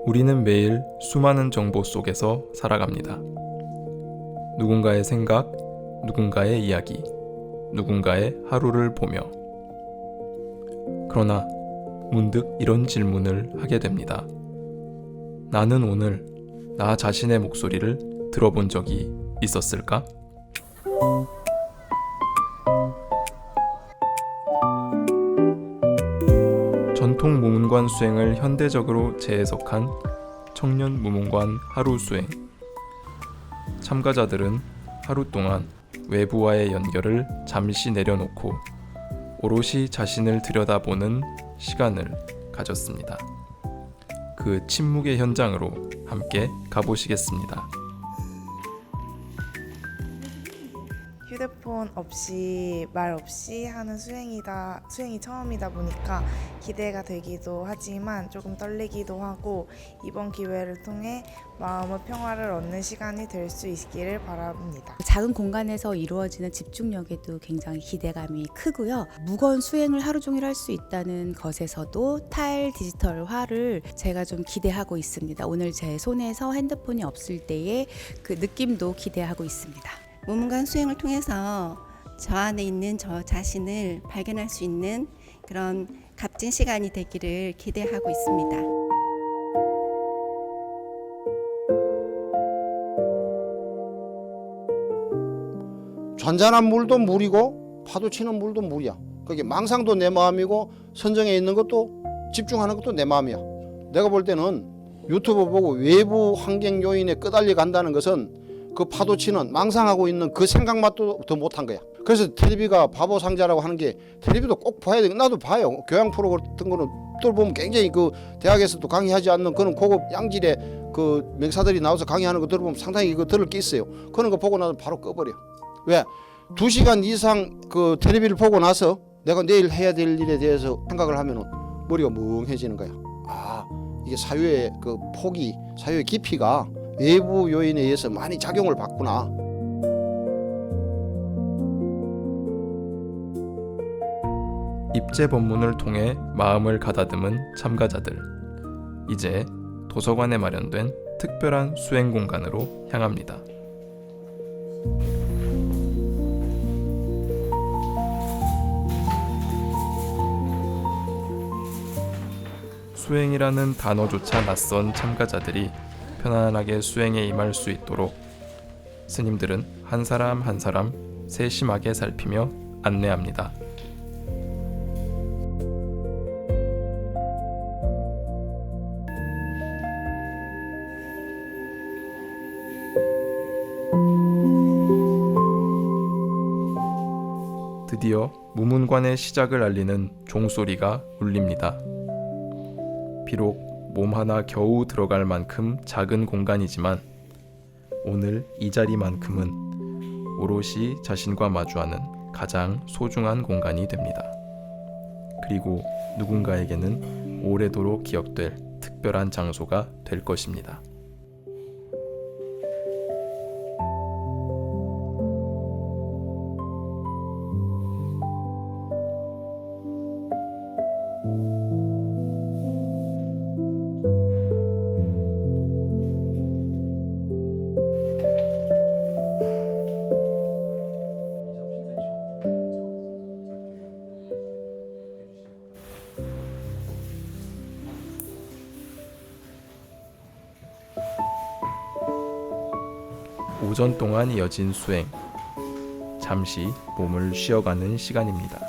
우리는 매일 수많은 정보 속에서 살아갑니다. 누군가의 생각, 누군가의 이야기, 누군가의 하루를 보며. 그러나 문득 이런 질문을 하게 됩니다. 나는 오늘 나 자신의 목소리를 들어본 적이 있었을까? 전통 무문관 수행을 현대적으로 재해석한 청년 무문관 하루 수행. 참가자들은 하루 동안 외부와의 연결을 잠시 내려놓고 오롯이 자신을 들여다보는 시간을 가졌습니다. 그 침묵의 현장으로 함께 가보시겠습니다. 휴대폰 없이 말 없이 하는 수행이 처음이다 보니까 기대가 되기도 하지만 조금 떨리기도 하고, 이번 기회를 통해 마음의 평화를 얻는 시간이 될 수 있기를 바랍니다. 작은 공간에서 이루어지는 집중력에도 굉장히 기대감이 크고요. 무거운 수행을 하루 종일 할 수 있다는 것에서도 디지털화를 제가 좀 기대하고 있습니다. 오늘 제 손에서 핸드폰이 없을 때의 그 느낌도 기대하고 있습니다. 무문관 수행을 통해서 저 안에 있는 저 자신을 발견할 수 있는 그런 값진 시간이 되기를 기대하고 있습니다. 잔잔한 물도 물이고 파도 치는 물도 물이야. 그게 망상도 내 마음이고 선정에 있는 것도 집중하는 것도 내 마음이야. 내가 볼 때는 유튜브 보고 외부 환경 요인에 끄달려 간다는 것은 그 파도 치는 망상하고 있는 그 생각맛도 더 못한 거야. 그래서 텔레비가 바보 상자라고 하는 게, 텔레비도 꼭 봐야 돼. 나도 봐요. 교양 프로 같은 거는 들어보면 굉장히 그 대학에서도 강의하지 않는 그런 고급 양질의 그 명사들이 나와서 강의하는 거 들어보면 상당히 그 들을 게 있어요. 그런 거 보고 나서 바로 꺼버려. 왜? 2시간 이상 그 텔레비를 보고 나서 내가 내일 해야 될 일에 대해서 생각을 하면은 머리가 멍해지는 거야. 아, 이게 사유의 그 폭이, 사유의 깊이가 외부 요인에 의해서 많이 작용을 받구나. 입제 법문을 통해 마음을 가다듬은 참가자들. 이제 도서관에 마련된 특별한 수행 공간으로 향합니다. 수행이라는 단어조차 낯선 참가자들이 편안하게 수행에 임할 수 있도록 스님들은 한 사람 한 사람 세심하게 살피며 안내합니다. 드디어 무문관의 시작을 알리는 종소리가 울립니다. 비록 몸 하나 겨우 들어갈 만큼 작은 공간이지만 오늘 이 자리만큼은 오롯이 자신과 마주하는 가장 소중한 공간이 됩니다. 그리고 누군가에게는 오래도록 기억될 특별한 장소가 될 것입니다. 오전 동안 이어진 수행. 잠시 몸을 쉬어가는 시간입니다.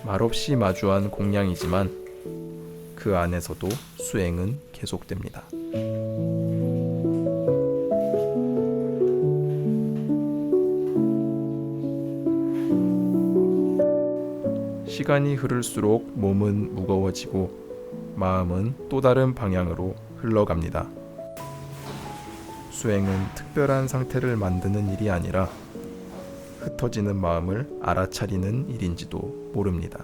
말없이 마주한 공양이지만 그 안에서도 수행은 계속됩니다. 시간이 흐를수록 몸은 무거워지고 마음은 또 다른 방향으로 흘러갑니다. 수행은 특별한 상태를 만드는 일이 아니라 흩어지는 마음을 알아차리는 일인지도 모릅니다.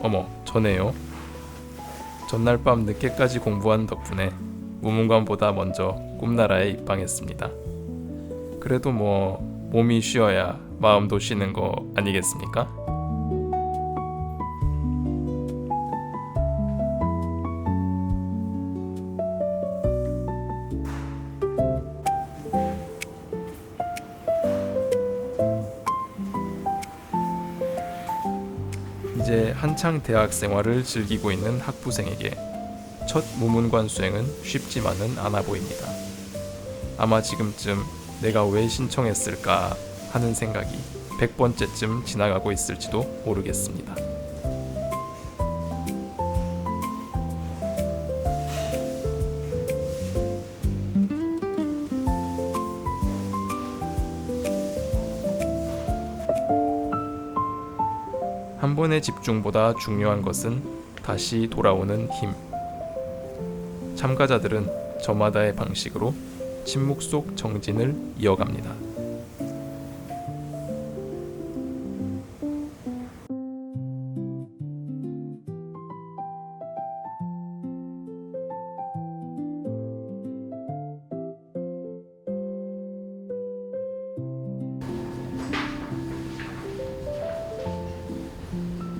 어머, 저네요. 전날 밤 늦게까지 공부한 덕분에 무문관보다 먼저 꿈나라에 입방했습니다. 그래도 몸이 쉬어야 마음도 쉬는 거 아니겠습니까? 이제 한창 대학 생활을 즐기고 있는 학부생에게 첫 무문관 수행은 쉽지만은 않아 보입니다. 아마 지금쯤 내가 왜 신청했을까 하는 생각이 100번째쯤 지나가고 있을지도 모르겠습니다. 한 번의 집중보다 중요한 것은 다시 돌아오는 힘. 참가자들은 저마다의 방식으로 침묵 속 정진을 이어갑니다.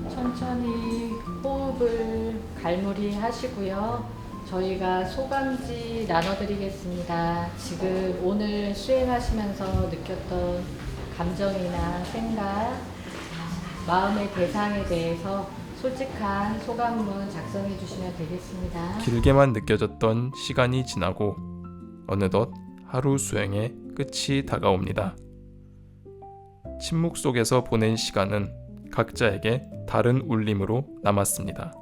천천히 호흡을 갈무리 하시고요. 저희가 소감지 나눠드리겠습니다. 지금 오늘 수행하시면서 느꼈던 감정이나 생각, 마음의 대상에 대해서 솔직한 소감문 작성해 주시면 되겠습니다. 길게만 느껴졌던 시간이 지나고 어느덧 하루 수행의 끝이 다가옵니다. 침묵 속에서 보낸 시간은 각자에게 다른 울림으로 남았습니다.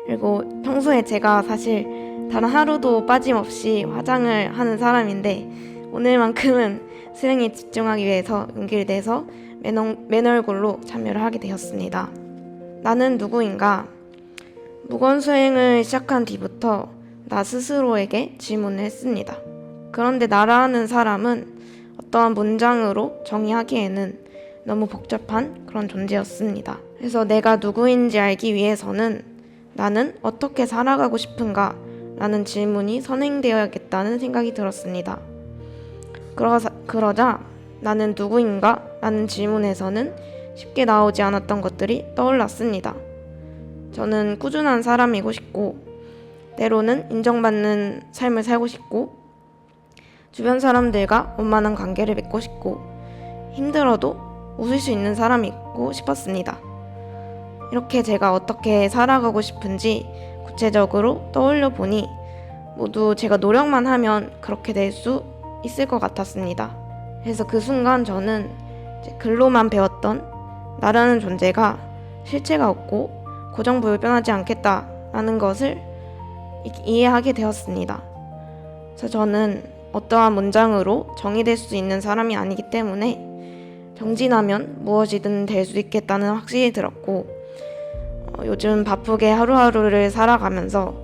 그리고 평소에 제가 사실 단 하루도 빠짐없이 화장을 하는 사람인데 오늘만큼은 수행에 집중하기 위해서 용기를 내서 맨 얼굴로 참여를 하게 되었습니다. 나는 누구인가? 무건 수행을 시작한 뒤부터 나 스스로에게 질문을 했습니다. 그런데 나라는 사람은 어떠한 문장으로 정의하기에는 너무 복잡한 그런 존재였습니다. 그래서 내가 누구인지 알기 위해서는 나는 어떻게 살아가고 싶은가? 라는 질문이 선행되어야겠다는 생각이 들었습니다. 그러자 나는 누구인가? 라는 질문에서는 쉽게 나오지 않았던 것들이 떠올랐습니다. 저는 꾸준한 사람이고 싶고 때로는 인정받는 삶을 살고 싶고 주변 사람들과 원만한 관계를 맺고 싶고 힘들어도 웃을 수 있는 사람이고 싶었습니다. 이렇게 제가 어떻게 살아가고 싶은지 구체적으로 떠올려 보니 모두 제가 노력만 하면 그렇게 될 수 있을 것 같았습니다. 그래서 그 순간 저는 글로만 배웠던 나라는 존재가 실체가 없고 고정불변하지 않겠다라는 것을 이해하게 되었습니다. 그래서 저는 어떠한 문장으로 정의될 수 있는 사람이 아니기 때문에 정진하면 무엇이든 될 수 있겠다는 확신이 들었고 요즘 바쁘게 하루하루를 살아가면서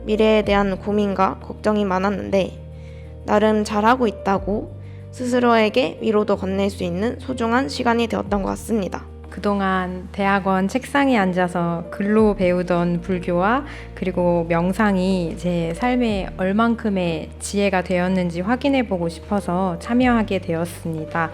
미래에 대한 고민과 걱정이 많았는데 나름 잘하고 있다고 스스로에게 위로도 건넬 수 있는 소중한 시간이 되었던 것 같습니다. 그동안 대학원 책상에 앉아서 글로 배우던 불교와 그리고 명상이 제 삶에 얼만큼의 지혜가 되었는지 확인해보고 싶어서 참여하게 되었습니다.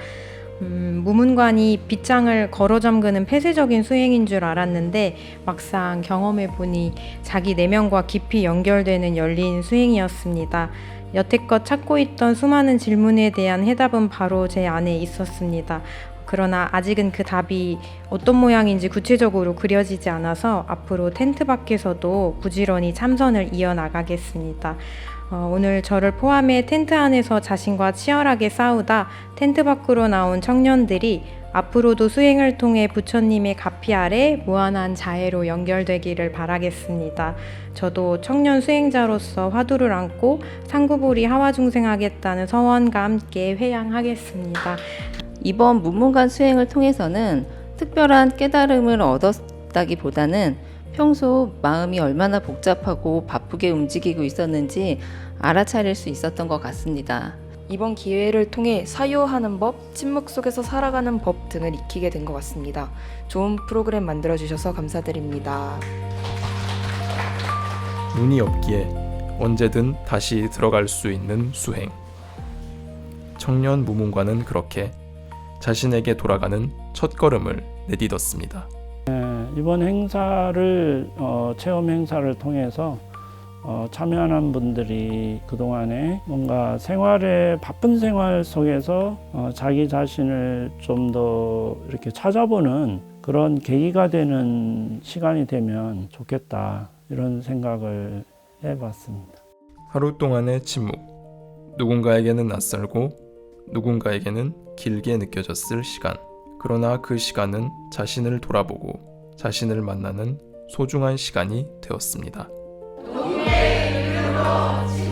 무문관이 빗장을 걸어 잠그는 폐쇄적인 수행인 줄 알았는데 막상 경험해보니 자기 내면과 깊이 연결되는 열린 수행이었습니다. 여태껏 찾고 있던 수많은 질문에 대한 해답은 바로 제 안에 있었습니다. 그러나 아직은 그 답이 어떤 모양인지 구체적으로 그려지지 않아서 앞으로 텐트 밖에서도 부지런히 참선을 이어나가겠습니다. 오늘 저를 포함해 텐트 안에서 자신과 치열하게 싸우다 텐트 밖으로 나온 청년들이 앞으로도 수행을 통해 부처님의 가피 아래 무한한 자애로 연결되기를 바라겠습니다. 저도 청년 수행자로서 화두를 안고 상구보리 하와중생하겠다는 서원과 함께 회양하겠습니다. 이번 무문관 수행을 통해서는 특별한 깨달음을 얻었다기보다는 평소 마음이 얼마나 복잡하고 바쁘게 움직이고 있었는지 알아차릴 수 있었던 것 같습니다. 이번 기회를 통해 사유하는 법, 침묵 속에서 살아가는 법 등을 익히게 된 것 같습니다. 좋은 프로그램 만들어주셔서 감사드립니다. 눈이 없기에 언제든 다시 들어갈 수 있는 수행. 청년 무문관은 그렇게 자신에게 돌아가는 첫걸음을 내딛었습니다. 이번 행사를 체험 행사를 통해서 참여하는 분들이 그동안에 뭔가 바쁜 생활 속에서 자기 자신을 좀 더 이렇게 찾아보는 그런 계기가 되는 시간이 되면 좋겠다 이런 생각을 해봤습니다. 하루 동안의 침묵. 누군가에게는 낯설고 누군가에게는 길게 느껴졌을 시간. 그러나 그 시간은 자신을 돌아보고 자신을 만나는 소중한 시간이 되었습니다. 누구의 이름으로